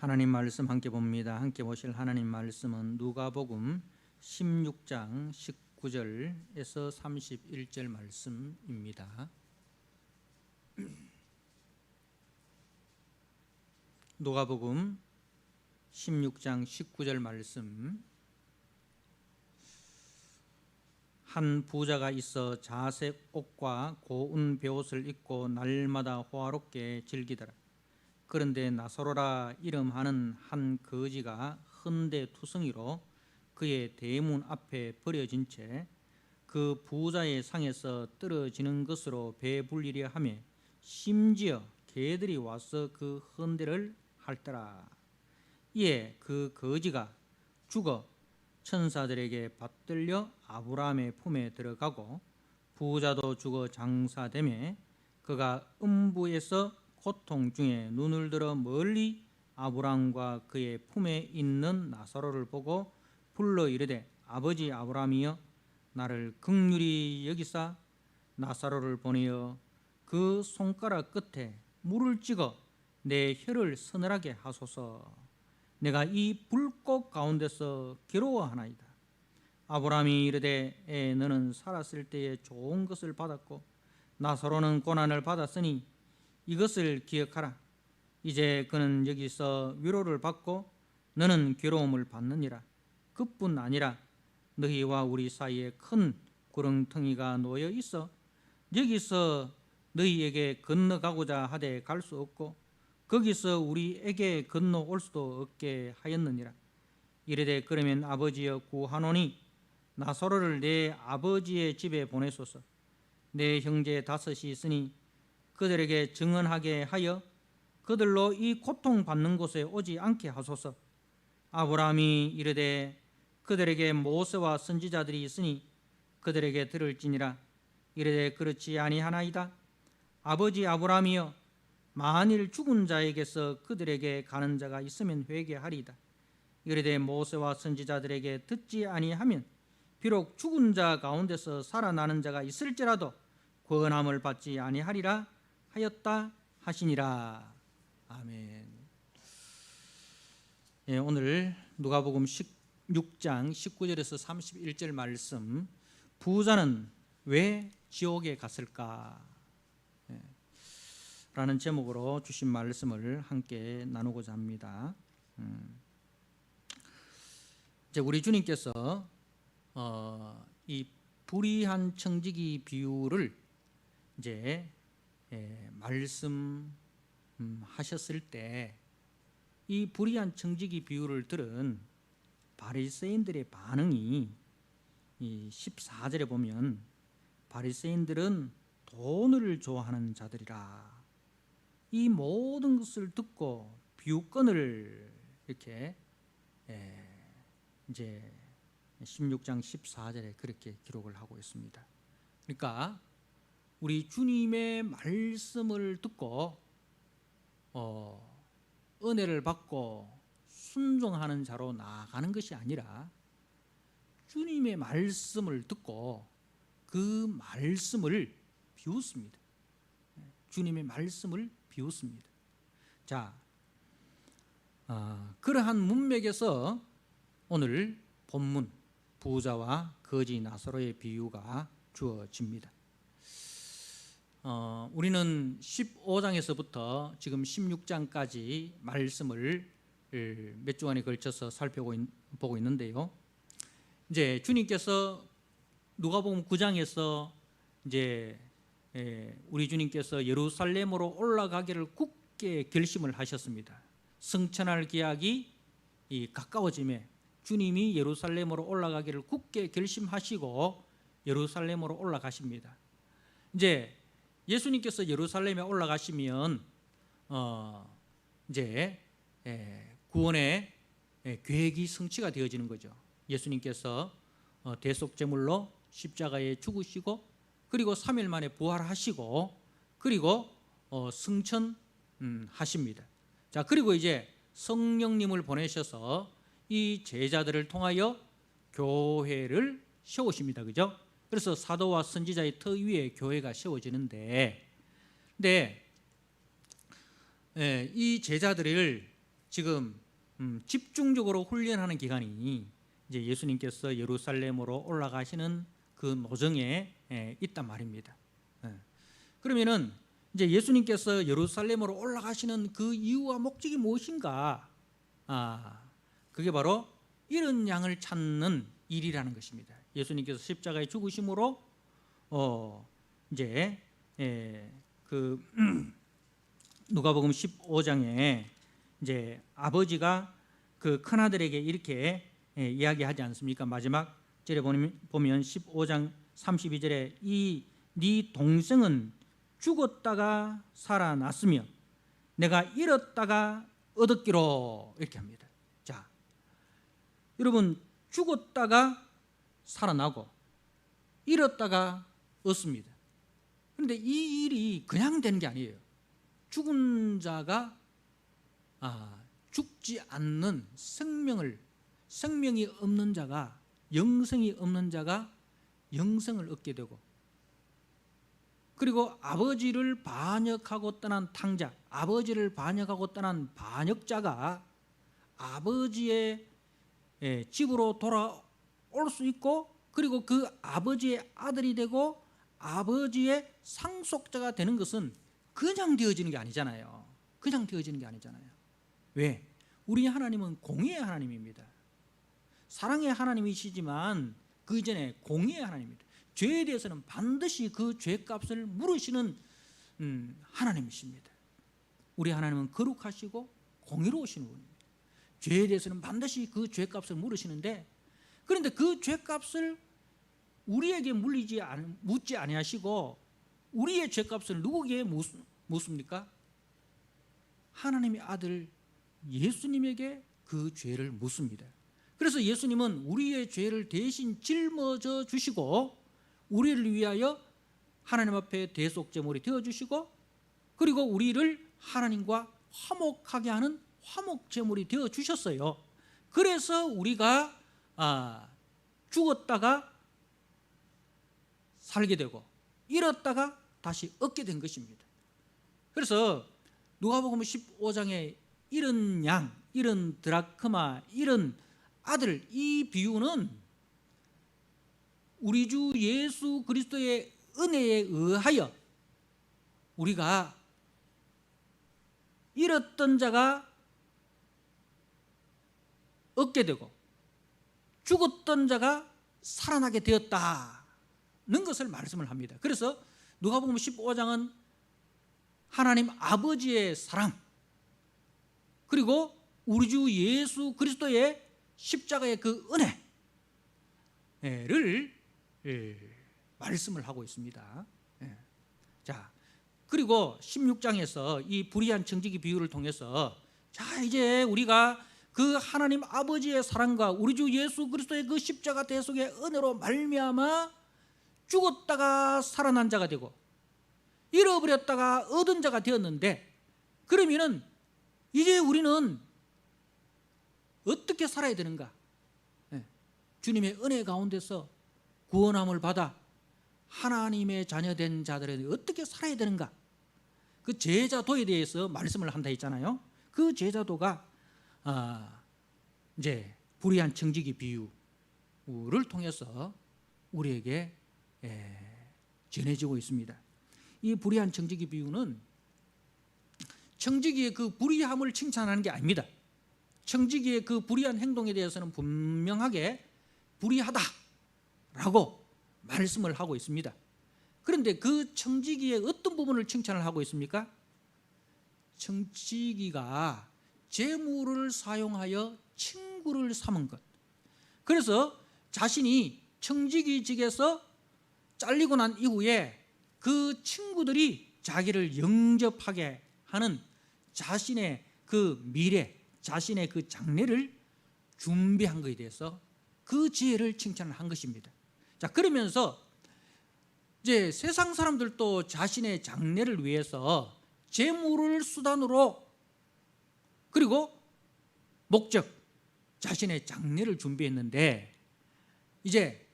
하나님 말씀 함께 봅니다. 함께 보실 하나님 말씀은 누가복음 16장 19절에서 31절 말씀입니다. 누가복음 16장 19절 말씀. 한 부자가 있어 자색 옷과 고운 베옷을 입고 날마다 호화롭게 즐기더라. 그런데 나사로라 이름하는 한 거지가 헌데투성이로 그의 대문 앞에 버려진 채 그 부자의 상에서 떨어지는 것으로 배불리려 하며 심지어 개들이 와서 그 헌데를 핥더라. 이에 그 거지가 죽어 천사들에게 받들려 아브라함의 품에 들어가고 부자도 죽어 장사되매 그가 음부에서 고통 중에 눈을 들어 멀리 아브라함과 그의 품에 있는 나사로를 보고 불러 이르되 아버지 아브라함이여 나를 긍휼히 여기사 나사로를 보내어 그 손가락 끝에 물을 찍어 내 혀를 서늘하게 하소서. 내가 이 불꽃 가운데서 괴로워하나이다. 아브라함이 이르되 너는 살았을 때에 좋은 것을 받았고 나사로는 고난을 받았으니 이것을 기억하라. 이제 그는 여기서 위로를 받고 너는 괴로움을 받느니라. 그뿐 아니라 너희와 우리 사이에 큰 구렁텅이가 놓여 있어 여기서 너희에게 건너가고자 하되 갈 수 없고 거기서 우리에게 건너올 수도 없게 하였느니라. 이르되 그러면 아버지여 구하노니 나사로를 내 아버지의 집에 보내소서. 내 형제 다섯이 있으니 그들에게 증언하게 하여 그들로 이 고통받는 곳에 오지 않게 하소서. 아브라함이 이르되 그들에게 모세와 선지자들이 있으니 그들에게 들을지니라. 이르되 그렇지 아니하나이다. 아버지 아브라함이여 만일 죽은 자에게서 그들에게 가는 자가 있으면 회개하리이다. 이르되 모세와 선지자들에게 듣지 아니하면 비록 죽은 자 가운데서 살아나는 자가 있을지라도 구원함을 받지 아니하리라 하였다 하시니라. 아멘. 오늘 누가복음 16장 19절에서 31절 말씀, 부자는 왜 지옥에 갔을까? 라는 제목으로 주신 말씀을 함께 나누고자 합니다. 이제 우리 주님께서 이 불의한 청지기 비유를 이제 말씀하셨을 때 이 불의한 청지기 비유를 들은 바리새인들의 반응이 이 14절에 보면 바리새인들은 돈을 좋아하는 자들이라. 이 모든 것을 듣고 비유권을 이렇게 이제 16장 14절에 그렇게 기록을 하고 있습니다. 그러니까 우리 주님의 말씀을 듣고 은혜를 받고 순종하는 자로 나아가는 것이 아니라 주님의 말씀을 듣고 그 말씀을 비웃습니다. 주님의 말씀을 비웃습니다. 자, 그러한 문맥에서 오늘 본문 부자와 거지 나사로의 비유가 주어집니다. 우리는 15장에서부터 지금 16장까지 말씀을 몇 주간에 걸쳐서 살펴보고 있는데요. 이제 주님께서 누가복음 9장에서 이제 우리 주님께서 예루살렘으로 올라가기를 굳게 결심을 하셨습니다. 승천할 기약이 가까워짐에 주님이 예루살렘으로 올라가기를 굳게 결심하시고 예루살렘으로 올라가십니다. 이제 예수님께서 예루살렘에 올라가시면 이제 구원의 계획이 성취가 되어지는 거죠. 예수님께서 대속제물로 십자가에 죽으시고 그리고 3일 만에 부활하시고 그리고 승천하십니다. 자, 그리고 이제 성령님을 보내셔서 이 제자들을 통하여 교회를 세우십니다. 그죠? 그래서 사도와 선지자의 터 위에 교회가 세워지는데, 이 제자들을 지금 집중적으로 훈련하는 기간이 이제 예수님께서 예루살렘으로 올라가시는 그 노정에 있단 말입니다. 그러면은 이제 예수님께서 예루살렘으로 올라가시는 그 이유와 목적이 무엇인가? 그게 바로 잃은 양을 찾는 일이라는 것입니다. 예수님께서 십자가에 죽으심으로 이제 그 누가복음 15장에 이제 아버지가 그 큰아들에게 이렇게 이야기하지 않습니까? 마지막 절에 보면 15장 32절에 이 네 동생은 죽었다가 살아났으며 내가 잃었다가 얻었기로 이렇게 합니다. 자, 여러분 죽었다가 살아나고 잃었다가 얻습니다. 그런데 이 일이 그냥 되는 게 아니에요. 죽은 자가 죽지 않는 생명이 없는 자가, 영생이 없는 자가 영생을 얻게 되고, 그리고 아버지를 반역하고 떠난 탕자, 아버지를 반역하고 떠난 반역자가 아버지의 집으로 돌아올 수 있고, 그리고 그 아버지의 아들이 되고 아버지의 상속자가 되는 것은 그냥 되어지는 게 아니잖아요. 그냥 되어지는 게 아니잖아요. 왜? 우리 하나님은 공의의 하나님입니다. 사랑의 하나님이시지만 그 이전에 공의의 하나님입니다. 죄에 대해서는 반드시 그 죄값을 물으시는 하나님이십니다. 우리 하나님은 거룩하시고 공의로우신 분입니다. 죄에 대해서는 반드시 그 죄값을 물으시는데, 그런데 그 죄값을 우리에게 묻지 아니하시고 우리의 죄값을 누구에게 묻습니까? 하나님의 아들 예수님에게 그 죄를 묻습니다. 그래서 예수님은 우리의 죄를 대신 짊어져 주시고 우리를 위하여 하나님 앞에 대속제물이 되어주시고, 그리고 우리를 하나님과 화목하게 하는 화목제물이 되어주셨어요. 그래서 우리가 죽었다가 살게 되고 잃었다가 다시 얻게 된 것입니다. 그래서 누가복음 15장에 잃은 양, 잃은 드라크마, 잃은 아들, 이 비유는 우리 주 예수 그리스도의 은혜에 의하여 우리가 잃었던 자가 얻게 되고 죽었던 자가 살아나게 되었다는 것을 말씀을 합니다. 그래서 누가복음 15장은 하나님 아버지의 사랑, 그리고 우리 주 예수 그리스도의 십자가의 그 은혜를 말씀을 하고 있습니다. 자, 그리고 16장에서 이 불의한 청지기 비유를 통해서 자, 이제 우리가 그 하나님 아버지의 사랑과 우리 주 예수 그리스도의 그 십자가 대속의 은혜로 말미암아 죽었다가 살아난 자가 되고 잃어버렸다가 얻은 자가 되었는데, 그러면은 이제 우리는 어떻게 살아야 되는가? 주님의 은혜 가운데서 구원함을 받아 하나님의 자녀된 자들은 어떻게 살아야 되는가? 그 제자도에 대해서 말씀을 한다 했잖아요. 그 제자도가 이제 불의한 청지기 비유를 통해서 우리에게 전해지고 있습니다. 이 불의한 청지기 비유는 청지기의 그 불의함을 칭찬하는 게 아닙니다. 청지기의 그 불의한 행동에 대해서는 분명하게 불의하다라고 말씀을 하고 있습니다. 그런데 그 청지기의 어떤 부분을 칭찬을 하고 있습니까? 청지기가 재물을 사용하여 친구를 삼은 것. 그래서 자신이 청지기직에서 잘리고 난 이후에 그 친구들이 자기를 영접하게 하는 자신의 그 미래, 자신의 그 장래를 준비한 것에 대해서 그 지혜를 칭찬을 한 것입니다. 자, 그러면서 이제 세상 사람들도 자신의 장래를 위해서 재물을 수단으로, 그리고 목적, 자신의 장래를 준비했는데, 이제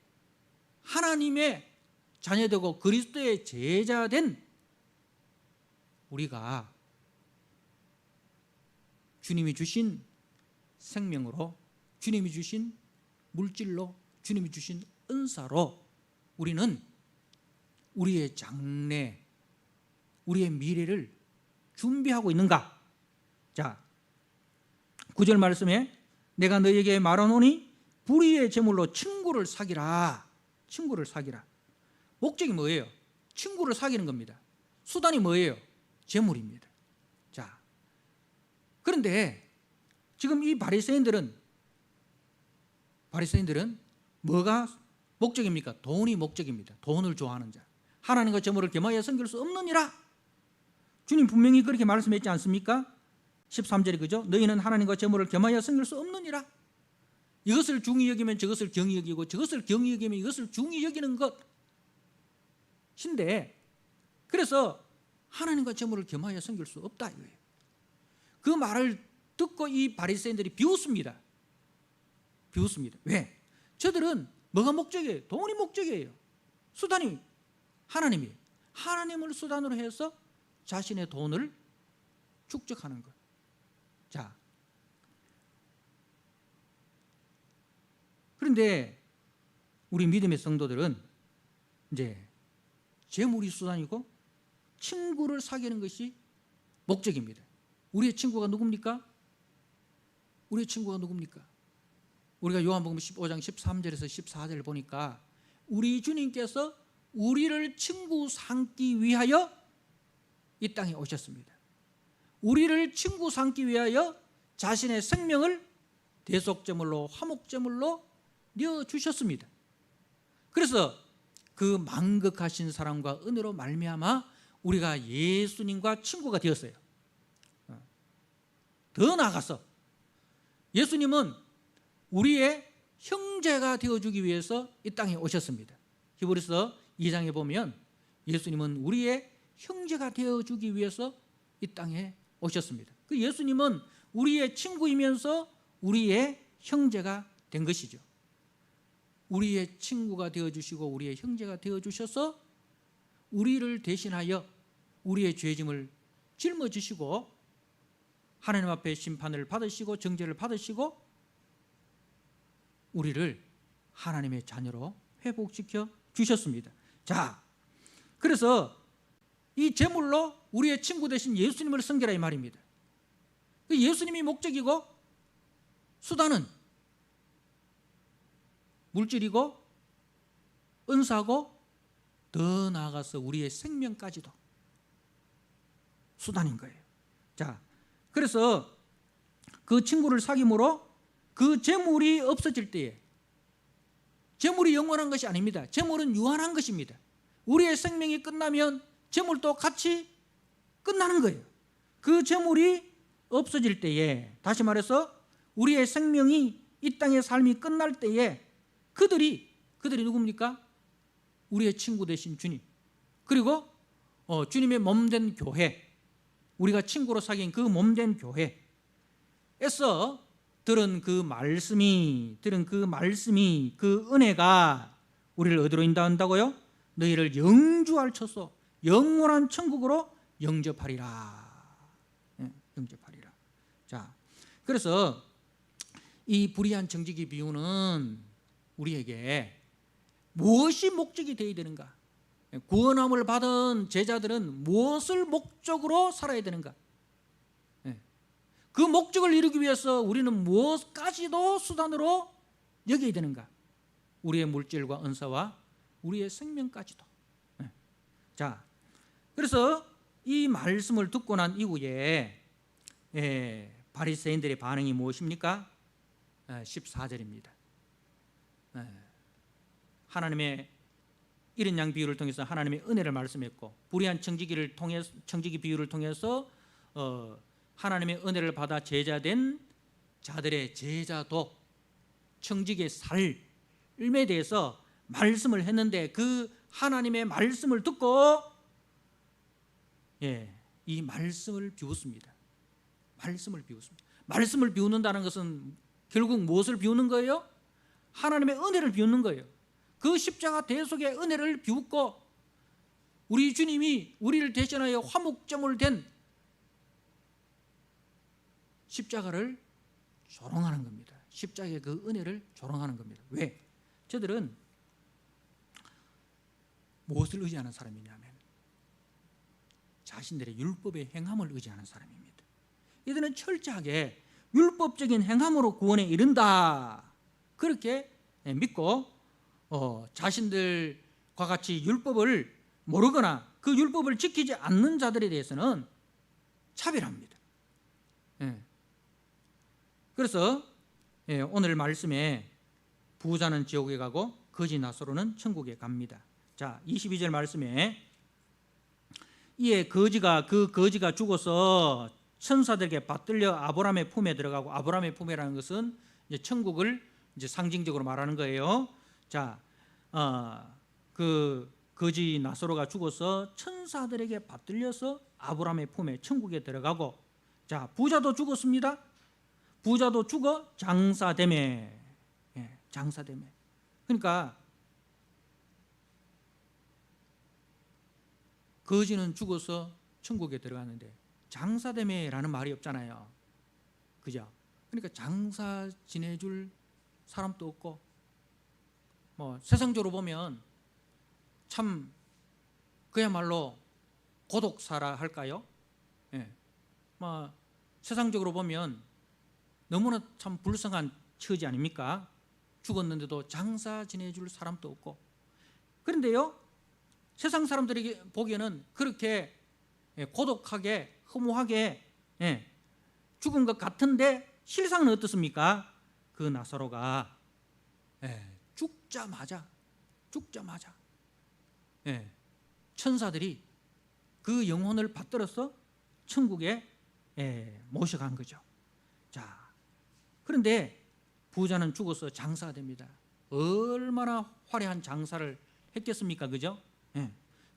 하나님의 자녀되고 그리스도의 제자된 우리가 주님이 주신 생명으로, 주님이 주신 물질로, 주님이 주신 은사로 우리는 우리의 장래, 우리의 미래를 준비하고 있는가? 자, 9절 말씀에 내가 너희에게 말하노니 불의의 제물로 친구를 사귀라. 친구를 사귀라. 목적이 뭐예요? 친구를 사귀는 겁니다. 수단이 뭐예요? 제물입니다. 자, 그런데 지금 이 바리새인들은 뭐가 목적입니까? 돈이 목적입니다. 돈을 좋아하는 자. 하나님과 제물을 겸하여 섬길 수 없느니라. 주님 분명히 그렇게 말씀했지 않습니까? 13절이 그죠? 너희는 하나님과 제물을 겸하여 섬길 수 없느니라. 이것을 중히 여기면 저것을 경히 여기고, 저것을 경히 여기면 이것을 중히 여기는 것인데, 그래서 하나님과 제물을 겸하여 섬길 수 없다 이거예요. 그 말을 듣고 이 바리새인들이 비웃습니다. 왜? 저들은 뭐가 목적이에요? 돈이 목적이에요. 수단이 하나님이에요. 하나님을 수단으로 해서 자신의 돈을 축적하는 것. 자, 그런데 우리 믿음의 성도들은 이제 재물이 수단이고 친구를 사귀는 것이 목적입니다. 우리의 친구가 누굽니까? 우리의 친구가 누굽니까? 우리가 요한복음 15장 13절에서 14절을 보니까 우리 주님께서 우리를 친구 삼기 위하여 이 땅에 오셨습니다. 우리를 친구 삼기 위하여 자신의 생명을 대속제물로, 화목제물로 내어주셨습니다. 그래서 그 만극하신 사랑과 은혜로 말미암아 우리가 예수님과 친구가 되었어요. 더 나아가서 예수님은 우리의 형제가 되어주기 위해서 이 땅에 오셨습니다. 히브리서 2장에 보면 예수님은 우리의 형제가 되어주기 위해서 이 땅에 오셨습니다. 그 예수님은 우리의 친구이면서 우리의 형제가 된 것이죠. 우리의 친구가 되어주시고 우리의 형제가 되어주셔서 우리를 대신하여 우리의 죄짐을 짊어지시고 하나님 앞에 심판을 받으시고 정죄를 받으시고 우리를 하나님의 자녀로 회복시켜 주셨습니다. 자, 그래서 이 제물로 우리의 친구 되신 예수님을 섬기라 이 말입니다. 예수님이 목적이고 수단은 물질이고 은사고 더 나아가서 우리의 생명까지도 수단인 거예요. 자, 그래서 그 친구를 사귐으로 그 재물이 없어질 때에, 재물이 영원한 것이 아닙니다. 재물은 유한한 것입니다. 우리의 생명이 끝나면 재물도 같이 끝나는 거예요. 그 재물이 없어질 때에, 다시 말해서 우리의 생명이 이 땅의 삶이 끝날 때에 그들이 누굽니까? 우리의 친구 되신 주님, 그리고 주님의 몸된 교회, 우리가 친구로 사귄 그 몸된 교회에서 들은 그 말씀이, 그 은혜가 우리를 어디로 인도한다고요? 너희를 영주할 처소, 영원한 천국으로 영접하리라. 영접하리라. 자, 그래서 이 불의한 정직의 비유는 우리에게 무엇이 목적이 되어야 되는가? 구원함을 받은 제자들은 무엇을 목적으로 살아야 되는가? 그 목적을 이루기 위해서 우리는 무엇까지도 수단으로 여겨야 되는가? 우리의 물질과 은사와 우리의 생명까지도. 자, 그래서 이 말씀을 듣고 난 이후에 바리새인들의 반응이 무엇입니까? 14절입니다. 하나님의 이른 양 비유를 통해서 하나님의 은혜를 말씀했고, 불의한 청지기 비유를 통해서 하나님의 은혜를 받아 제자된 자들의 제자도 청지기의 삶에 대해서 말씀을 했는데, 그 하나님의 말씀을 듣고 이 말씀을 비웃습니다. 말씀을 비웃는다는 것은 결국 무엇을 비웃는 거예요? 하나님의 은혜를 비웃는 거예요. 그 십자가 대속의 은혜를 비웃고, 우리 주님이 우리를 대신하여 화목제물 된 십자가를 조롱하는 겁니다. 십자가의 그 은혜를 조롱하는 겁니다. 왜? 저들은 무엇을 의지하는 사람이냐면 자신들의 율법의 행함을 의지하는 사람입니다. 이들은 철저하게 율법적인 행함으로 구원에 이른다 그렇게 믿고 자신들과 같이 율법을 모르거나 그 율법을 지키지 않는 자들에 대해서는 차별합니다. 그래서 오늘 말씀에 부자는 지옥에 가고 거지 나사로는 천국에 갑니다. 자, 22절 말씀에 이에 그 거지가 죽어서 천사들에게 받들려 아브라함의 품에 들어가고, 아브라함의 품이라는 것은 이제 천국을 이제 상징적으로 말하는 거예요. 자, 그 거지 나사로가 죽어서 천사들에게 받들려서 아브라함의 품에 천국에 들어가고, 자, 부자도 죽었습니다. 부자도 죽어 장사되매. 장사되매. 그러니까 거지는 죽어서 천국에 들어갔는데 장사되매라는 말이 없잖아요. 그죠? 그러니까 장사 지내줄 사람도 없고, 뭐 세상적으로 보면 참 그야말로 고독사라 할까요? 뭐 세상적으로 보면 너무나 참 불쌍한 처지 아닙니까? 죽었는데도 장사 지내줄 사람도 없고. 그런데요, 세상 사람들이 보기에는 그렇게 고독하게 허무하게 죽은 것 같은데 실상은 어떻습니까? 그 나사로가 죽자마자 천사들이 그 영혼을 받들어서 천국에 모셔간 거죠. 자, 그런데 부자는 죽어서 장사가 됩니다. 얼마나 화려한 장사를 했겠습니까? 그죠?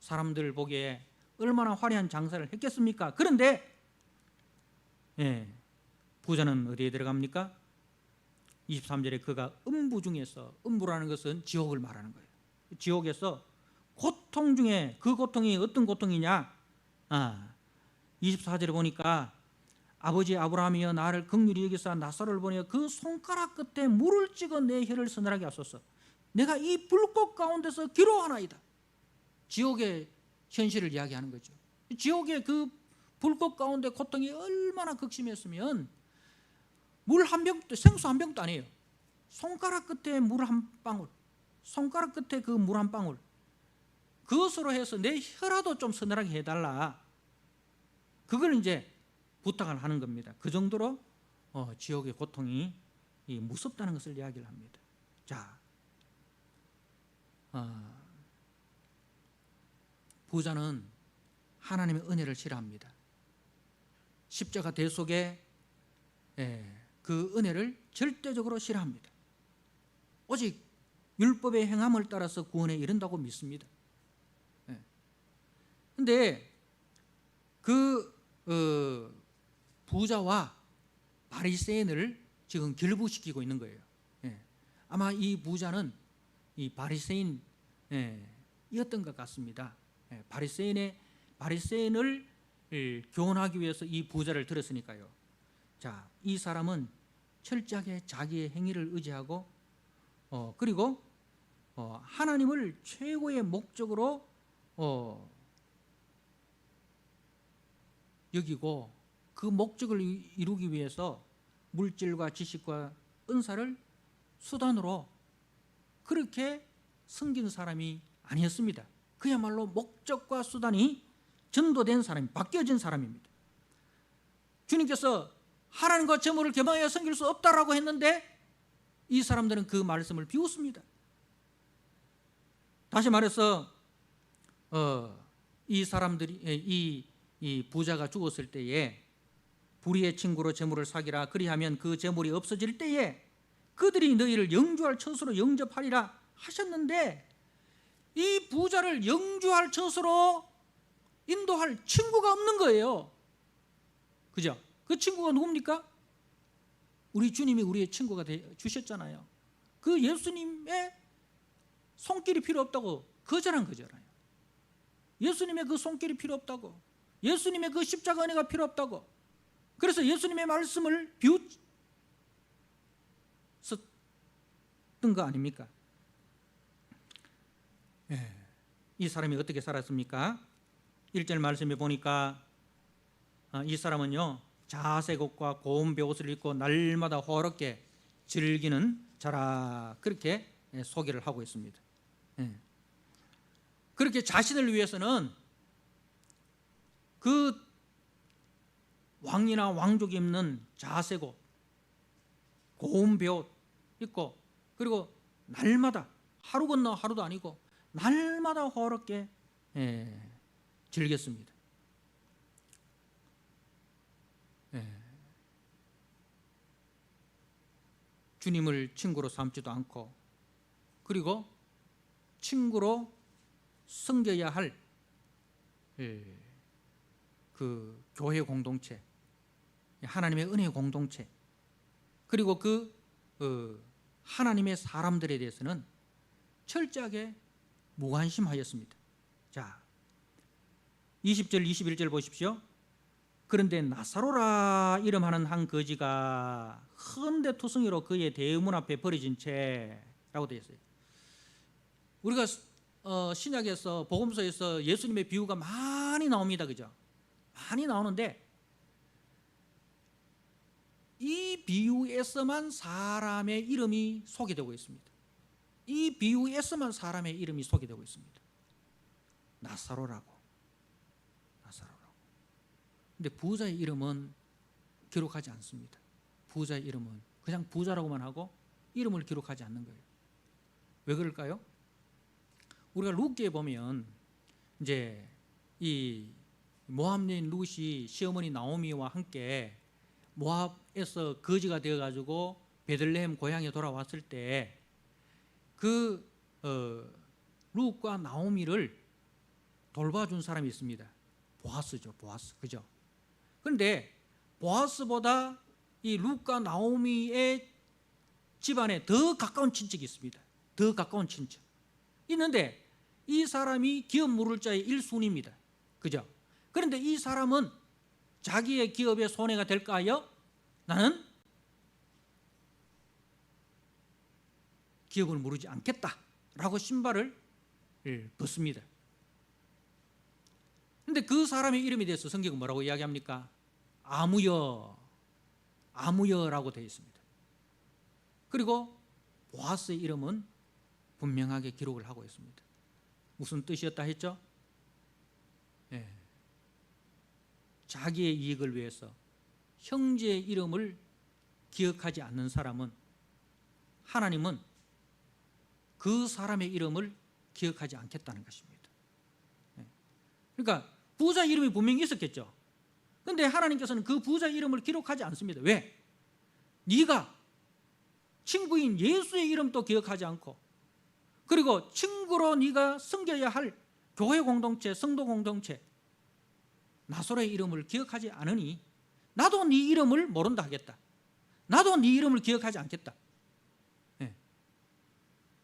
사람들 보기에 얼마나 화려한 장사를 했겠습니까? 그런데 부자는 어디에 들어갑니까? 23절에 그가 음부 중에서, 음부라는 것은 지옥을 말하는 거예요. 지옥에서 고통 중에, 그 고통이 어떤 고통이냐? 24절에 보니까 아버지 아브라함이여 나를 긍휼히 여기사 나사로를 보내어 그 손가락 끝에 물을 찍어 내 혀를 서늘하게 하소서. 내가 이 불꽃 가운데서 기로하나이다. 지옥의 현실을 이야기하는 거죠. 지옥의 그 불꽃 가운데 고통이 얼마나 극심했으면 물 한 병도, 생수 한 병도 아니에요. 손가락 끝에 물 한 방울, 손가락 끝에 그 물 한 방울, 그것으로 해서 내 혀라도 좀 서늘하게 해달라. 그걸 이제 부탁을 하는 겁니다. 그 정도로 지옥의 고통이 무섭다는 것을 이야기를 합니다. 자, 부자는 하나님의 은혜를 싫어합니다. 십자가 대속의 그 은혜를 절대적으로 싫어합니다. 오직 율법의 행함을 따라서 구원에 이른다고 믿습니다. 그런데 그 부자와 바리새인을 지금 결부시키고 있는 거예요. 아마 이 부자는 이 바리새인이었던 것 같습니다. 바리새인을 교훈하기 위해서 이 부자를 들었으니까요. 자, 이 사람은 철저하게 자기의 행위를 의지하고 그리고 하나님을 최고의 목적으로 여기고 그 목적을 이루기 위해서 물질과 지식과 은사를 수단으로 그렇게 섬긴 사람이 아니었습니다. 그야말로 목적과 수단이 전도된 사람이, 바뀌어진 사람입니다. 주님께서 하나님과 재물을 겸하여 섬길 수 없다라고 했는데 이 사람들은 그 말씀을 비웃습니다. 다시 말해서 이 사람들이 이 부자가 죽었을 때에 불의의 친구로 재물을 사기라, 그리하면 그 재물이 없어질 때에 그들이 너희를 영주할 처소로 영접하리라 하셨는데 이 부자를 영주할 처소로 인도할 친구가 없는 거예요. 그죠? 그 친구가 누굽니까? 우리 주님이 우리의 친구가 주셨잖아요. 그 예수님의 손길이 필요 없다고 거절한 거잖아요. 예수님의 그 손길이 필요 없다고, 예수님의 그 십자가 은혜가 필요 없다고. 그래서 예수님의 말씀을 비웃었던 거 아닙니까? 이 사람이 어떻게 살았습니까? 1절 말씀에 보니까 이 사람은요, 자색 옷과 고운 베옷을 입고 날마다 호롭게 즐기는 자라, 그렇게 소개를 하고 있습니다. 그렇게 자신을 위해서는 그 왕이나 왕족이 입는 자색 옷, 고운 베옷 입고, 그리고 날마다, 하루 건너 하루도 아니고 날마다 호롭게 즐겼습니다. 주님을 친구로 삼지도 않고, 그리고 친구로 섬겨야 할 그 교회 공동체, 하나님의 은혜 공동체, 그리고 그 하나님의 사람들에 대해서는 철저하게 무관심하였습니다. 자, 20절 21절 보십시오. 그런데 나사로라 이름하는 한 거지가 헌데투성이로 그의 대문 앞에 버려진 채라고 되어 있어요. 우리가 신약에서, 복음서에서 예수님의 비유가 많이 나옵니다, 그죠? 많이 나오는데 이 비유에서만 사람의 이름이 소개되고 있습니다. 이 비유에서만 사람의 이름이 소개되고 있습니다. 나사로라고. 근데 부자의 이름은 기록하지 않습니다. 부자의 이름은 그냥 부자라고만 하고 이름을 기록하지 않는 거예요. 왜 그럴까요? 우리가 룻기에 보면 이제 이 모압 여인 룻이 시어머니 나오미와 함께 모압에서 거지가 되어 가지고 베들레헴 고향에 돌아왔을 때 그 룻과 나오미를 돌봐준 사람이 있습니다. 보아스죠, 보아스. 그죠? 그런데 보아스보다 이 룻과 나오미의 집안에 더 가까운 친척이 있습니다. 더 가까운 친척 있는데 이 사람이 기업 물을 자의 1순위입니다. 그죠? 그런데 이 사람은 자기의 기업에 손해가 될까요? 나는 기업을 무르지 않겠다라고 신발을 벗습니다. 그런데 그 사람의 이름에 대해서 성경은 뭐라고 이야기합니까? 아무여라고 되어 있습니다. 그리고 보아스의 이름은 분명하게 기록을 하고 있습니다. 무슨 뜻이었다 했죠? 자기의 이익을 위해서 형제의 이름을 기억하지 않는 사람은, 하나님은 그 사람의 이름을 기억하지 않겠다는 것입니다. 그러니까 부자 이름이 분명히 있었겠죠. 그런데 하나님께서는 그 부자 이름을 기록하지 않습니다. 왜? 네가 친구인 예수의 이름도 기억하지 않고, 그리고 친구로 네가 섬겨야 할 교회 공동체, 성도 공동체, 나사로의 이름을 기억하지 않으니 나도 네 이름을 모른다 하겠다. 나도 네 이름을 기억하지 않겠다.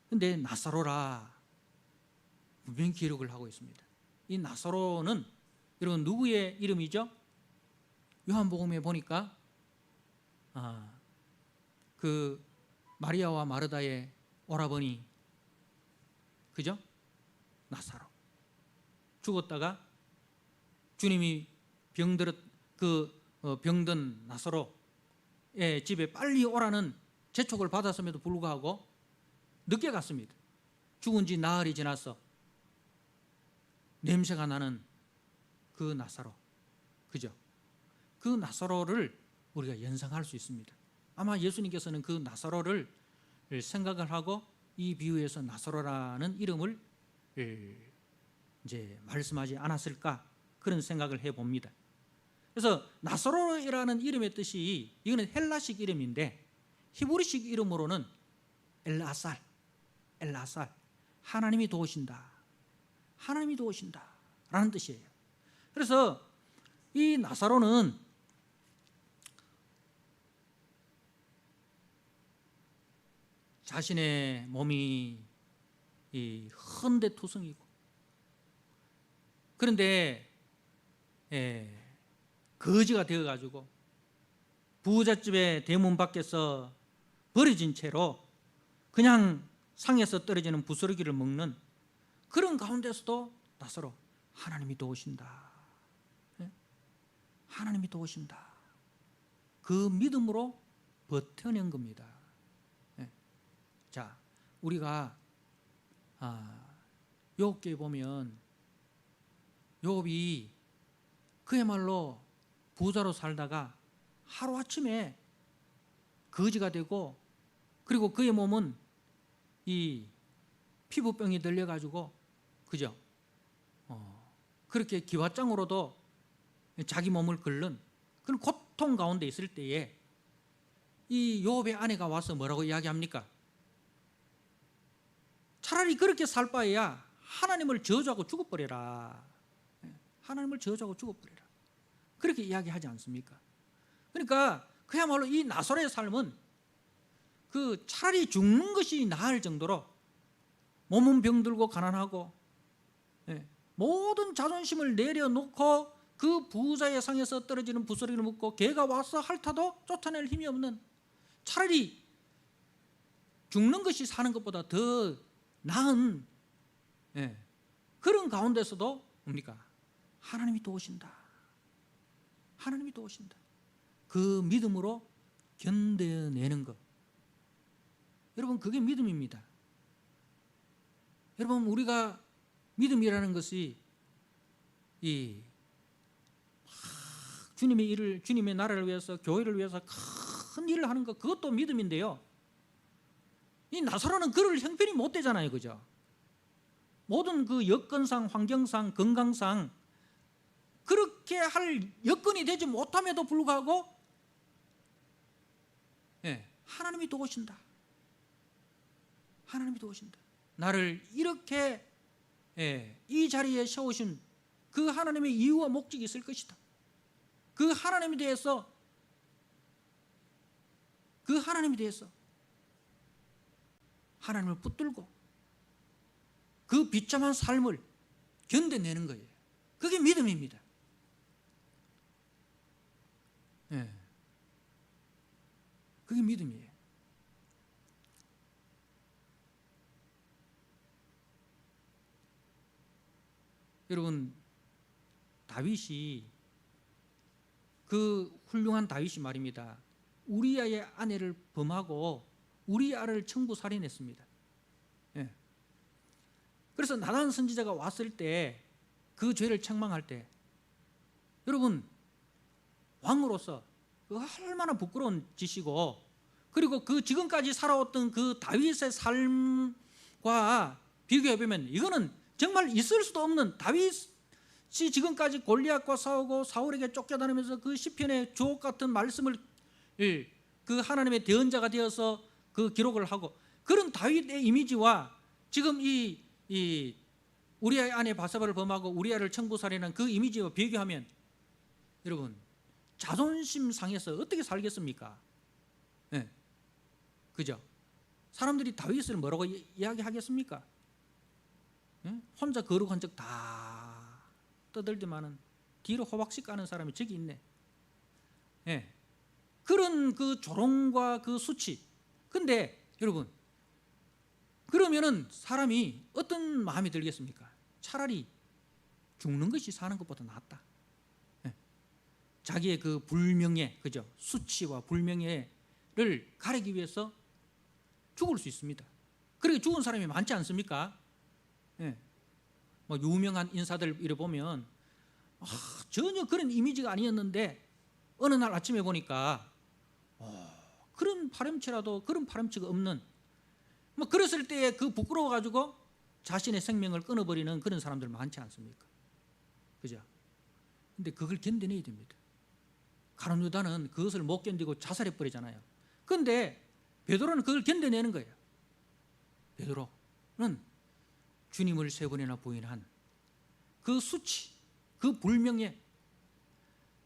그런데 나사로라 분명히 기록을 하고 있습니다. 이 나사로는 여러분 누구의 이름이죠? 요한복음에 보니까 그 마리아와 마르다의 오라버니, 그죠? 나사로 죽었다가 주님이 병든 나사로의 집에 빨리 오라는 재촉을 받았음에도 불구하고 늦게 갔습니다. 죽은 지 나흘이 지나서 냄새가 나는 그 나사로, 그죠? 그 나사로를 우리가 연상할 수 있습니다. 아마 예수님께서는 그 나사로를 생각을 하고 이 비유에서 나사로라는 이름을 이제 말씀하지 않았을까, 그런 생각을 해봅니다. 그래서 나사로라는 이름의 뜻이, 이거는 헬라식 이름인데 히브리식 이름으로는 엘라살, 하나님이 도우신다, 하나님이 도우신다 라는 뜻이에요. 그래서 이 나사로는 자신의 몸이 헌데투성이고, 그런데 거지가 되어가지고 부잣집의 대문 밖에서 버려진 채로 그냥 상에서 떨어지는 부스러기를 먹는 그런 가운데서도 나사로 하나님이 도우신다. 하나님이 도우신다. 그 믿음으로 버텨낸 겁니다. 자, 우리가 욥기에 보면 욥이 그야말로 부자로 살다가 하루아침에 거지가 되고, 그리고 그의 몸은 이 피부병이 들려가지고, 그죠? 그렇게 기와장으로도 자기 몸을 긁는 그런 고통 가운데 있을 때에 이 욥의 아내가 와서 뭐라고 이야기합니까? 차라리 그렇게 살 바에야 하나님을 저주하고 죽어버려라. 하나님을 저주하고 죽어버려라. 그렇게 이야기하지 않습니까? 그러니까 그야말로 이 나사로의 삶은 그 차라리 죽는 것이 나을 정도로 몸은 병들고 가난하고 모든 자존심을 내려놓고 그 부자의 상에서 떨어지는 부스러기를 먹고 개가 와서 핥아도 쫓아낼 힘이 없는, 차라리 죽는 것이 사는 것보다 더 나은 그런 가운데서도 뭡니까? 하나님이 도우신다. 하나님이 도우신다. 그 믿음으로 견뎌내는 것. 여러분, 그게 믿음입니다. 여러분, 우리가 믿음이라는 것이 이 주님의 일을, 주님의 나라를 위해서, 교회를 위해서 큰 일을 하는 것, 그것도 믿음인데요. 이 나사로는 그럴 형편이 못 되잖아요, 그죠? 모든 그 여건상, 환경상, 건강상 그렇게 할 여건이 되지 못함에도 불구하고 하나님이 도우신다. 하나님이 도우신다. 나를 이렇게 이 자리에 세우신 그 하나님의 이유와 목적이 있을 것이다. 그 하나님에 대해서 하나님을 붙들고 그 비참한 삶을 견뎌내는 거예요. 그게 믿음입니다. 그게 믿음이에요. 여러분, 다윗이, 그 훌륭한 다윗이 말입니다, 우리아의 아내를 범하고 우리아를 청부 살인했습니다. 그래서 나단 선지자가 왔을 때 그 죄를 책망할 때, 여러분, 왕으로서 그 얼마나 부끄러운 짓이고, 그리고 그 지금까지 살아왔던 그 다윗의 삶과 비교해 보면 이거는 정말 있을 수도 없는, 다윗이 지금까지 골리앗과 싸우고 사울에게 쫓겨다니면서 그 시편의 주옥 같은 말씀을 그 하나님의 대언자가 되어서 그 기록을 하고, 그런 다윗의 이미지와 지금 이 우리아의 아내 바세바를 범하고 우리아를 청부살인한 그 이미지와 비교하면 여러분, 자존심 상해서 어떻게 살겠습니까? 그죠? 사람들이 다윗을 뭐라고 이야기하겠습니까? 혼자 거룩한 척 다 떠들지만은 뒤로 호박씩 까는 사람이 저기 있네. 그런 그 조롱과 그 수치. 근데 여러분, 그러면은 사람이 어떤 마음이 들겠습니까? 차라리 죽는 것이 사는 것보다 낫다. 자기의 그 불명예, 그죠? 수치와 불명예를 가리기 위해서 죽을 수 있습니다. 그렇게 죽은 사람이 많지 않습니까? 뭐 유명한 인사들 이래 보면 전혀 그런 이미지가 아니었는데 어느 날 아침에 보니까 그런 파렴치라도 그런 파렴치가 없는, 뭐 그랬을 때에 그 부끄러워 가지고 자신의 생명을 끊어버리는 그런 사람들 많지 않습니까? 그죠? 근데 그걸 견뎌내야 됩니다. 가룟 유다는 그것을 못 견디고 자살해 버리잖아요. 그런데 베드로는 그걸 견뎌내는 거예요. 베드로는 주님을 3번이나 부인한 그 수치, 그 불명예,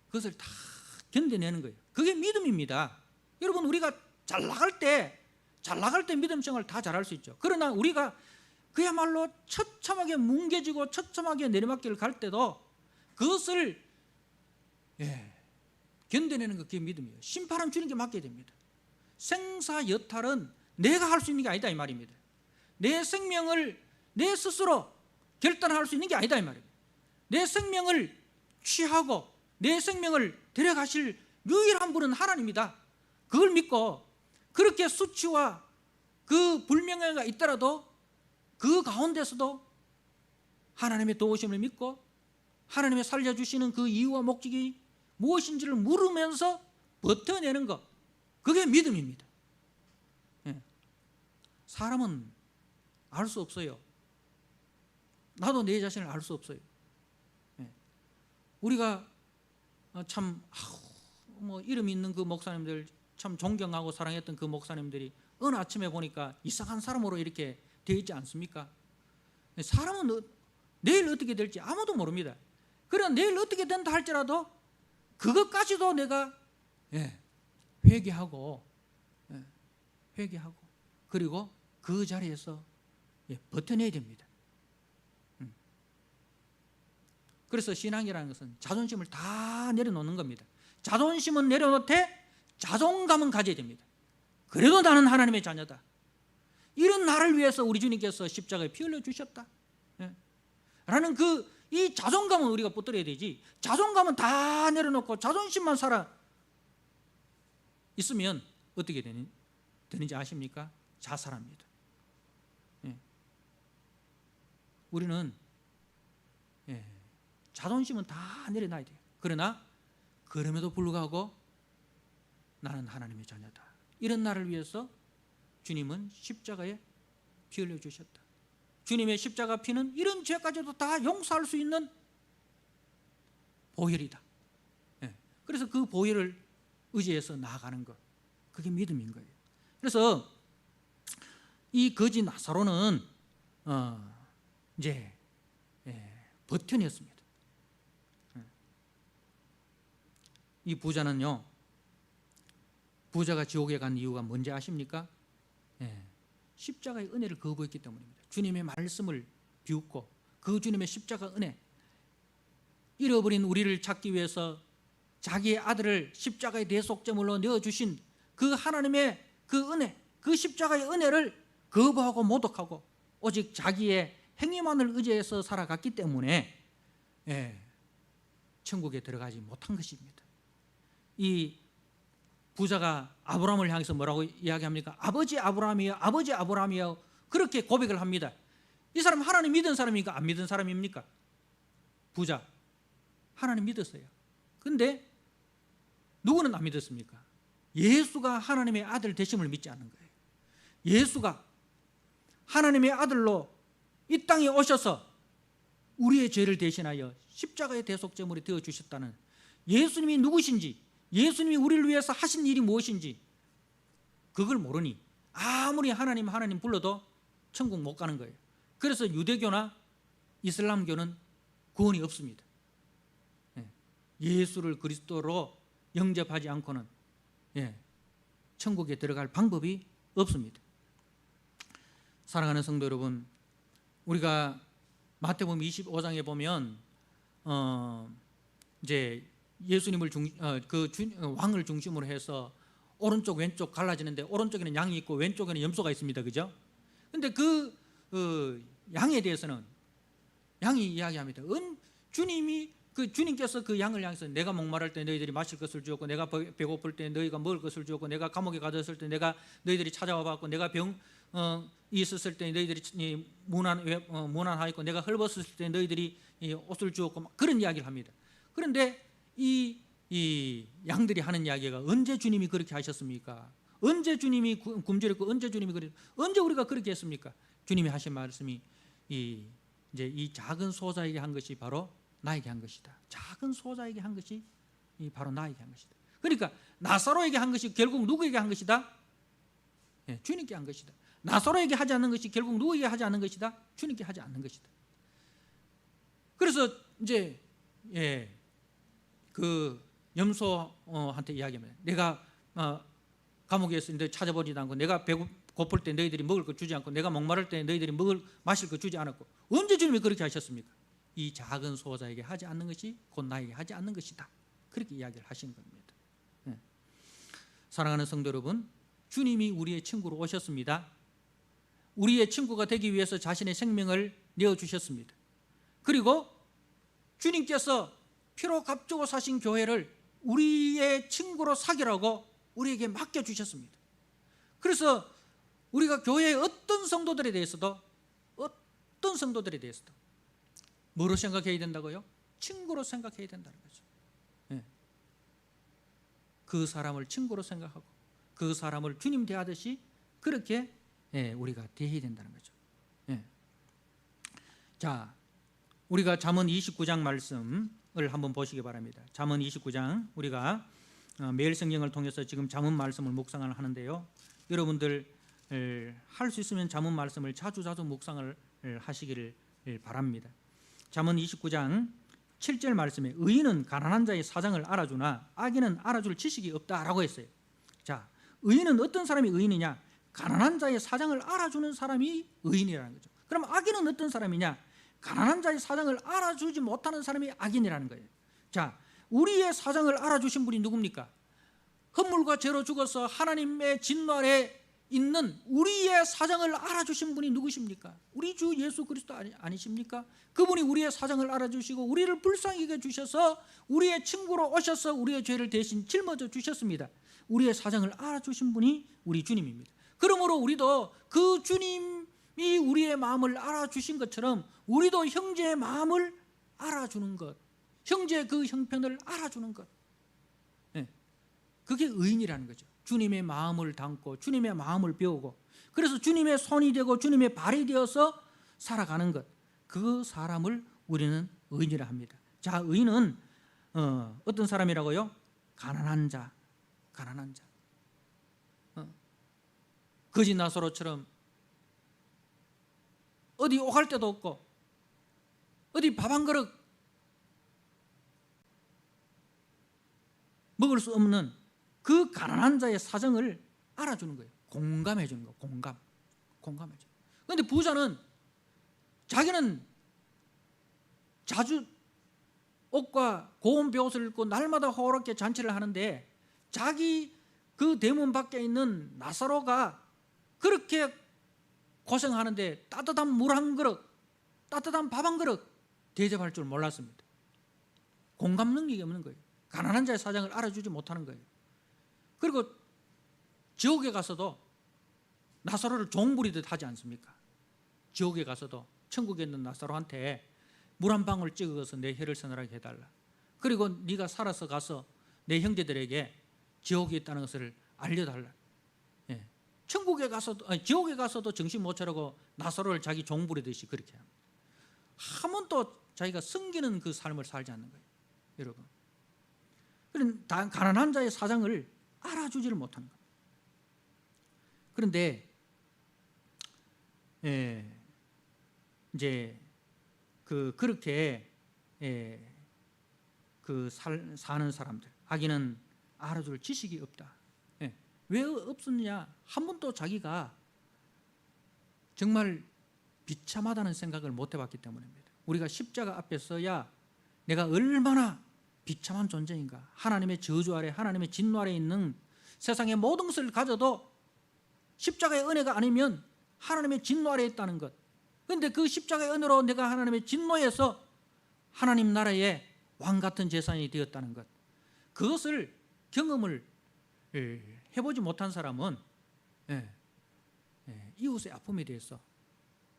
그것을 다 견뎌내는 거예요. 그게 믿음입니다. 여러분, 우리가 잘 나갈 때 믿음 생활 다 잘할 수 있죠. 그러나 우리가 그야말로 처참하게 뭉개지고 처참하게 내리막길을 갈 때도 그것을 견뎌내는 거 그게 믿음이에요. 심판은 주님께 맡겨야 됩니다. 생사여탈은 내가 할 수 있는 게 아니다 이 말입니다. 내 생명을 내 스스로 결단할 수 있는 게 아니다 이 말입니다. 내 생명을 취하고 내 생명을 데려가실 유일한 분은 하나님이다. 그걸 믿고 그렇게 수치와 그 불명예가 있더라도 그 가운데서도 하나님의 도우심을 믿고 하나님의 살려주시는 그 이유와 목적이 무엇인지를 물으면서 버텨내는 것, 그게 믿음입니다. 사람은 알 수 없어요. 나도 내 자신을 알 수 없어요. 우리가 참 이름 있는 그 목사님들, 참 존경하고 사랑했던 그 목사님들이 어느 아침에 보니까 이상한 사람으로 이렇게 되어 있지 않습니까? 사람은 내일 어떻게 될지 아무도 모릅니다. 그러나 내일 어떻게 된다 할지라도 그것까지도 내가 회개하고 그리고 그 자리에서 버텨내야 됩니다. 그래서 신앙이라는 것은 자존심을 다 내려놓는 겁니다. 자존심은 내려놓되 자존감은 가져야 됩니다. 그래도 나는 하나님의 자녀다. 이런 나를 위해서 우리 주님께서 십자가에 피 흘려 주셨다. 라는 이 자존감은 우리가 붙들어야 되지. 자존감은 다 내려놓고 자존심만 살아 있으면 어떻게 되는지 아십니까? 자살합니다. 우리는 자존심은 다 내려놔야 돼요. 그러나 그럼에도 불구하고 나는 하나님의 자녀다. 이런 나를 위해서 주님은 십자가에 피 흘려 주셨다. 주님의 십자가 피는 이런 죄까지도 다 용서할 수 있는 보혈이다. 그래서 그 보혈을 의지해서 나아가는 것, 그게 믿음인 거예요. 그래서 이 거지 나사로는 이제 버텨냈습니다. 이 부자는요, 부자가 지옥에 간 이유가 뭔지 아십니까? 십자가의 은혜를 거부했기 때문입니다. 주님의 말씀을 비웃고 그 주님의 십자가 은혜, 잃어버린 우리를 찾기 위해서 자기의 아들을 십자가의 대속제물로 내어주신 그 하나님의 그 은혜, 그 십자가의 은혜를 거부하고 모독하고 오직 자기의 행위만을 의지해서 살아갔기 때문에 천국에 들어가지 못한 것입니다. 이 부자가 아브라함을 향해서 뭐라고 이야기합니까? 아버지 아브라함이여, 아버지 아브라함이여, 그렇게 고백을 합니다. 이 사람 하나님 믿은 사람입니까? 안 믿은 사람입니까? 부자 하나님 믿었어요. 근데 누구는 안 믿었습니까? 예수가 하나님의 아들 되심을 믿지 않는 거예요. 예수가 하나님의 아들로 이 땅에 오셔서 우리의 죄를 대신하여 십자가의 대속제물이 되어주셨다는 예수님이 누구신지, 예수님이 우리를 위해서 하신 일이 무엇인지 그걸 모르니 아무리 하나님 불러도 천국 못 가는 거예요. 그래서 유대교나 이슬람교는 구원이 없습니다. 예수를 그리스도로 영접하지 않고는 천국에 들어갈 방법이 없습니다. 사랑하는 성도 여러분, 우리가 마태복음 25장에 보면 이제 예수님을 왕을 중심으로 해서 오른쪽 왼쪽 갈라지는데 오른쪽에는 양이 있고 왼쪽에는 염소가 있습니다. 그죠? 근데 그 양에 대해서는 양이 이야기합니다. 주님께서 그 양을 향해서 내가 목마를 때 너희들이 마실 것을 주었고, 내가 배고플 때 너희가 먹을 것을 주었고, 내가 감옥에 가뒀을 때 내가 너희들이 찾아와 봤고, 내가 병 있었을 때 너희들이 무난하였고, 내가 헐벗었을 때 너희들이 옷을 주었고, 그런 이야기를 합니다. 그런데 이 양들이 하는 이야기가 언제 주님이 그렇게 하셨습니까? 언제 주님이 굶주렸고 언제 주님이 언제 우리가 그렇게 했습니까? 주님이 하신 말씀이 이제 이 작은 소자에게 한 것이 바로 나에게 한 것이다. 작은 소자에게 한 것이 바로 나에게 한 것이다. 그러니까 나사로에게 한 것이 결국 누구에게 한 것이다? 주님께 한 것이다. 나사로에게 하지 않는 것이 결국 누구에게 하지 않는 것이다? 주님께 하지 않는 것이다. 그래서 이제 그 염소한테 이야기합니다. 내가 감옥에 있었는데 찾아보지도 않고, 내가 배고플 때 너희들이 먹을 것 주지 않고, 내가 목마를 때 너희들이 마실 것 주지 않았고, 언제 주님이 그렇게 하셨습니까? 이 작은 소자에게 하지 않는 것이 곧 나에게 하지 않는 것이다. 그렇게 이야기를 하시는 겁니다. 사랑하는 성도 여러분, 주님이 우리의 친구로 오셨습니다. 우리의 친구가 되기 위해서 자신의 생명을 내어주셨습니다. 그리고 주님께서 피로 값주고 사신 교회를 우리의 친구로 사귀라고 우리에게 맡겨주셨습니다. 그래서 우리가 교회의 어떤 성도들에 대해서도 뭐로 생각해야 된다고요? 친구로 생각해야 된다는 거죠. 그 사람을 친구로 생각하고 그 사람을 주님 대하듯이 그렇게 우리가 대해야 된다는 거죠. 자, 우리가 잠언 29장 말씀을 한번 보시기 바랍니다. 잠언 29장, 우리가 매일 성경을 통해서 지금 잠언 말씀을 묵상을 하는데요, 여러분들 할 수 있으면 잠언 말씀을 자주 묵상을 하시기를 바랍니다. 잠언 29장 7절 말씀에 의인은 가난한 자의 사정을 알아주나 악인은 알아줄 지식이 없다라고 했어요. 자, 의인은 어떤 사람이 의인이냐? 가난한 자의 사정을 알아주는 사람이 의인이라는 거죠. 그럼 악인은 어떤 사람이냐? 가난한 자의 사정을 알아주지 못하는 사람이 악인이라는 거예요. 자, 우리의 사정을 알아주신 분이 누굽니까? 헛물과 죄로 죽어서 하나님의 진노 아래 있는 우리의 사정을 알아주신 분이 누구십니까? 우리 주 예수 그리스도 아니십니까? 그분이 우리의 사정을 알아주시고 우리를 불쌍히 여겨주셔서 우리의 친구로 오셔서 우리의 죄를 대신 짊어져 주셨습니다. 우리의 사정을 알아주신 분이 우리 주님입니다. 그러므로 우리도 그 주님이 우리의 마음을 알아주신 것처럼 우리도 형제의 마음을 알아주는 것, 형제의 그 형편을 알아주는 것, 그게 의인이라는 거죠. 주님의 마음을 담고 주님의 마음을 배우고, 그래서 주님의 손이 되고 주님의 발이 되어서 살아가는 것, 그 사람을 우리는 의인이라 합니다. 자, 의인은 어떤 사람이라고요? 가난한 자. 거지 나사로처럼 어디 오갈 데도 없고 어디 밥 한 그릇 먹을 수 없는 그 가난한 자의 사정을 알아주는 거예요. 공감해 주는 거예요. 공감해 주는. 그런데 부자는 자기는 자주 옷과 고운 벼옷을 입고 날마다 호롭게 잔치를 하는데 자기 그 대문 밖에 있는 나사로가 그렇게 고생하는데 따뜻한 물 한 그릇, 따뜻한 밥 한 그릇 대접할 줄 몰랐습니다. 공감 능력이 없는 거예요. 가난한 자의 사정을 알아주지 못하는 거예요. 그리고 지옥에 가서도 나사로를 종부리듯 하지 않습니까? 지옥에 가서도 천국에 있는 나사로한테 물 한 방울 찍어서 내 혀를 서늘하게 해달라. 그리고 네가 살아서 가서 내 형제들에게 지옥에 있다는 것을 알려달라. 천국에 가서도, 지옥에 가서도 정신 못 차리고 나사로를 자기 종부리듯이 그렇게 합니다. 한 번도 자기가 섬기는 그 삶을 살지 않는 거예요, 여러분. 그런 가난한 자의 사정을 알아주지를 못하는 겁니다. 그런데 이제 그렇게 사는 사람들, 악인은 알아줄 지식이 없다. 왜 없었느냐? 한 번도 자기가 정말 비참하다는 생각을 못 해봤기 때문입니다. 우리가 십자가 앞에 서야 내가 얼마나 비참한 존재인가, 하나님의 저주 아래, 하나님의 진노 아래 있는 세상의 모든 것을 가져도 십자가의 은혜가 아니면 하나님의 진노 아래 있다는 것. 그런데 그 십자가의 은혜로 내가 하나님의 진노에서 하나님 나라의 왕 같은 재산이 되었다는 것, 그것을 경험을 해보지 못한 사람은 이웃의 아픔에 대해서,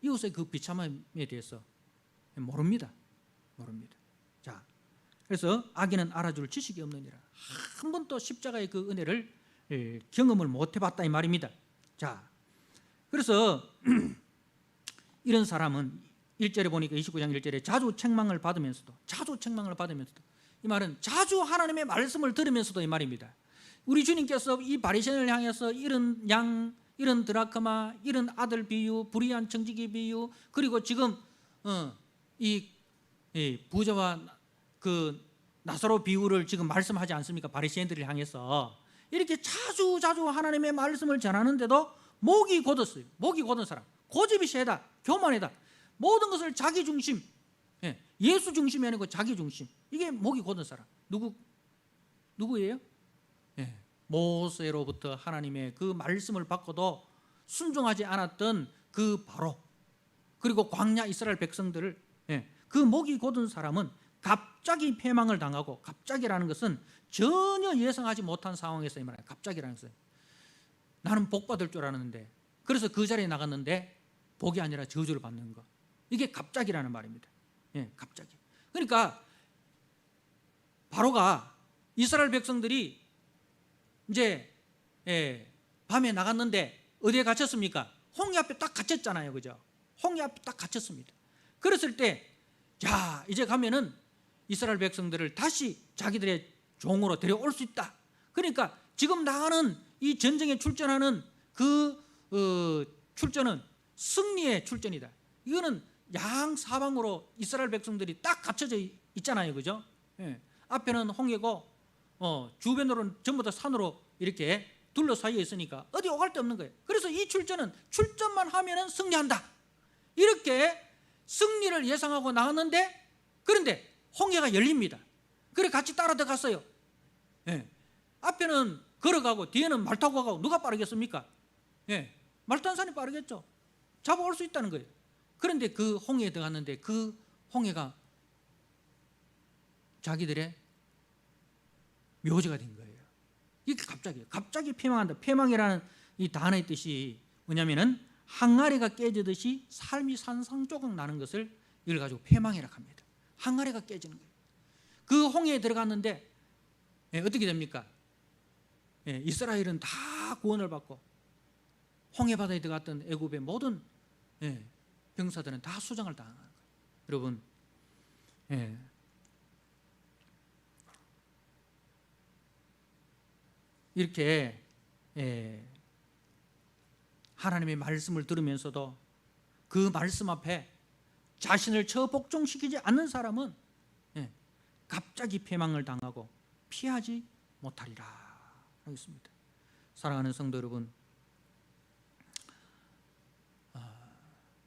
이웃의 그 비참함에 대해서 모릅니다. 자, 그래서 악인은 알아줄 지식이 없느니라. 한 번도 십자가의 그 은혜를 경험을 못 해봤다 이 말입니다. 자, 그래서 이런 사람은 1절에 보니까 29장 1절에 자주 책망을 받으면서도, 이 말은 자주 하나님의 말씀을 들으면서도 이 말입니다. 우리 주님께서 이 바리새인을 향해서 이런 양, 이런 드라크마, 이런 아들 비유, 불의한 청지기 비유, 그리고 지금 이 부자와 그 나사로 비유를 지금 말씀하지 않습니까? 바리새인들을 향해서 이렇게 자주 하나님의 말씀을 전하는데도 목이 곧었어요. 목이 곧은 사람, 고집이 세다, 교만이다, 모든 것을 자기 중심, 예수 중심이 아니고 자기 중심, 이게 목이 곧은 사람 누구예요? 모세로부터 하나님의 그 말씀을 받고도 순종하지 않았던 그 바로, 그리고 광야 이스라엘 백성들을, 그 목이 곧은 사람은 갑자기 패망을 당하고, 갑자기라는 것은 전혀 예상하지 못한 상황에서 이 말이에요. 갑자기라는 것은 나는 복 받을 줄 알았는데, 그래서 그 자리에 나갔는데 복이 아니라 저주를 받는 것, 이게 갑자기라는 말입니다. 갑자기. 그러니까 바로가 이스라엘 백성들이 이제 밤에 나갔는데 어디에 갇혔습니까? 홍해 앞에 딱 갇혔잖아요, 그죠? 홍해 앞에 딱 갇혔습니다. 그랬을 때, 자, 이제 가면은 이스라엘 백성들을 다시 자기들의 종으로 데려올 수 있다. 그러니까 지금 나가는 이 전쟁에 출전하는 그 출전은 승리의 출전이다. 이거는 양 사방으로 이스라엘 백성들이 딱 갇혀져 있잖아요, 그죠? 앞에는 홍해고 주변으로는 전부 다 산으로 이렇게 둘러싸여 있으니까 어디 오갈 데 없는 거예요. 그래서 이 출전은 출전만 하면은 승리한다, 이렇게 승리를 예상하고 나갔는데, 그런데 홍해가 열립니다. 그래 같이 따라 들어갔어요. 앞에는 걸어가고 뒤에는 말 타고 가고 누가 빠르겠습니까? 말 타는 사람이 빠르겠죠. 잡아올 수 있다는 거예요. 그런데 그 홍해에 들어갔는데 그 홍해가 자기들의 묘지가 된 거예요. 이게 갑자기 패망한다. 패망이라는 이 단어의 뜻이 뭐냐면은 항아리가 깨지듯이 삶이 산산조각 나는 것을 이걸 가지고 패망이라고 합니다. 항아리가 깨지는 거예요. 그 홍해에 들어갔는데 어떻게 됩니까? 이스라엘은 다 구원을 받고, 홍해 바다에 들어갔던 애굽의 모든 병사들은 다 수장을 당하는 거예요. 여러분, 이렇게 하나님의 말씀을 들으면서도 그 말씀 앞에 자신을 처복종시키지 않는 사람은 갑자기 패망을 당하고 피하지 못하리라 하겠습니다. 사랑하는 성도 여러분,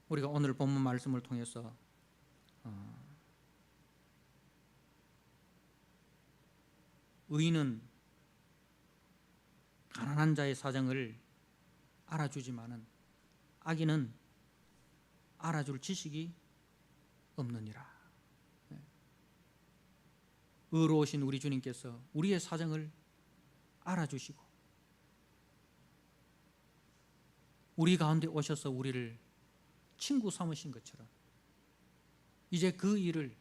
우리가 오늘 본문 말씀을 통해서 의인은 가난한 자의 사정을 알아주지만은 악인은 알아줄 지식이 없느니라. 의로우신 우리 주님께서 우리의 사정을 알아주시고 우리 가운데 오셔서 우리를 친구 삼으신 것처럼 이제 그 일을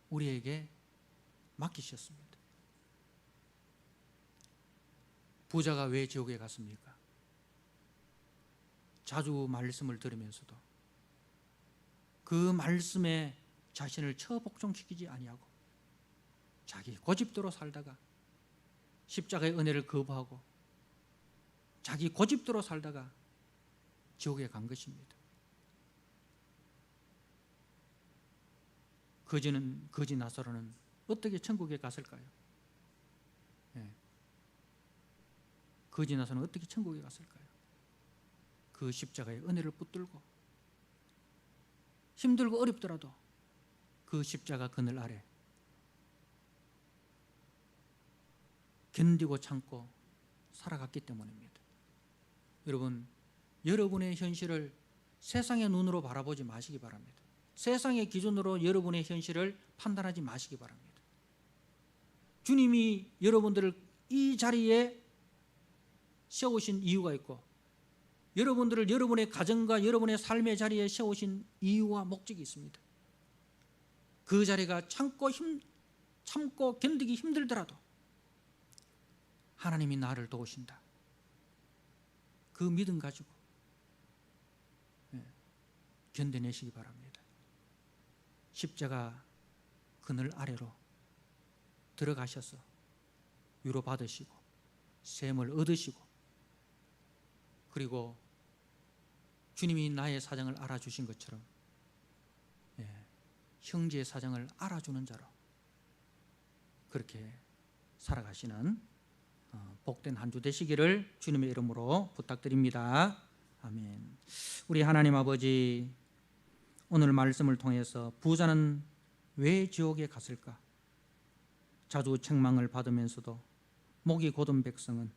우리에게 맡기셨습니다. 부자가 왜 지옥에 갔습니까? 자주 말씀을 들으면서도 그 말씀에 자신을 처복종시키지 아니하고 자기 고집대로 살다가 십자가의 은혜를 거부하고 자기 고집대로 살다가 지옥에 간 것입니다. 거지 나사로는 어떻게 천국에 갔을까요? 거지 나사로는 어떻게 천국에 갔을까요? 그 십자가의 은혜를 붙들고 힘들고 어렵더라도 그 십자가 그늘 아래 견디고 참고 살아갔기 때문입니다. 여러분, 여러분의 현실을 세상의 눈으로 바라보지 마시기 바랍니다. 세상의 기준으로 여러분의 현실을 판단하지 마시기 바랍니다. 주님이 여러분들을 이 자리에 세우신 이유가 있고 여러분들을 여러분의 가정과 여러분의 삶의 자리에 세우신 이유와 목적이 있습니다. 그 자리가 참고 견디기 힘들더라도 하나님이 나를 도우신다. 그 믿음 가지고 견뎌내시기 바랍니다. 십자가 그늘 아래로 들어가셔서 위로받으시고 샘을 얻으시고 그리고 주님이 나의 사정을 알아주신 것처럼 형제의 사정을 알아주는 자로 그렇게 살아가시는 복된 한 주 되시기를 주님의 이름으로 부탁드립니다. 아멘. 우리 하나님 아버지, 오늘 말씀을 통해서 부자는 왜 지옥에 갔을까? 자주 책망을 받으면서도 목이 곧은 백성은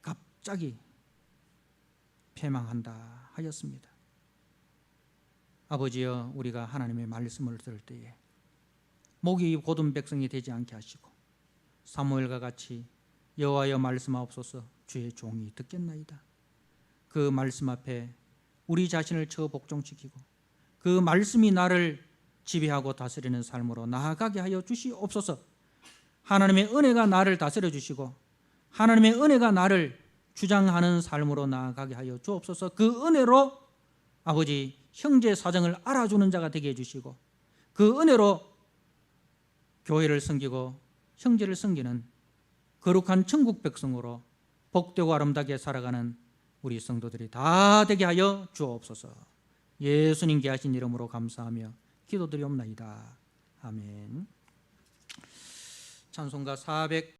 갑자기 패망한다 하였습니다. 아버지여, 우리가 하나님의 말씀을 들을 때에 목이 곧은 백성이 되지 않게 하시고 사무엘과 같이 여호와여 말씀하옵소서, 주의 종이 듣겠나이다. 그 말씀 앞에 우리 자신을 처 복종시키고 그 말씀이 나를 지배하고 다스리는 삶으로 나아가게 하여 주시옵소서. 하나님의 은혜가 나를 다스려 주시고 하나님의 은혜가 나를 주장하는 삶으로 나아가게 하여 주옵소서. 그 은혜로 아버지 형제 사정을 알아주는 자가 되게 해주시고 그 은혜로 교회를 섬기고 형제를 섬기는 거룩한 천국 백성으로 복되고 아름답게 살아가는 우리 성도들이 다 되게 하여 주옵소서. 예수님께 하신 이름으로 감사하며 기도드리옵나이다. 아멘. 찬송가 400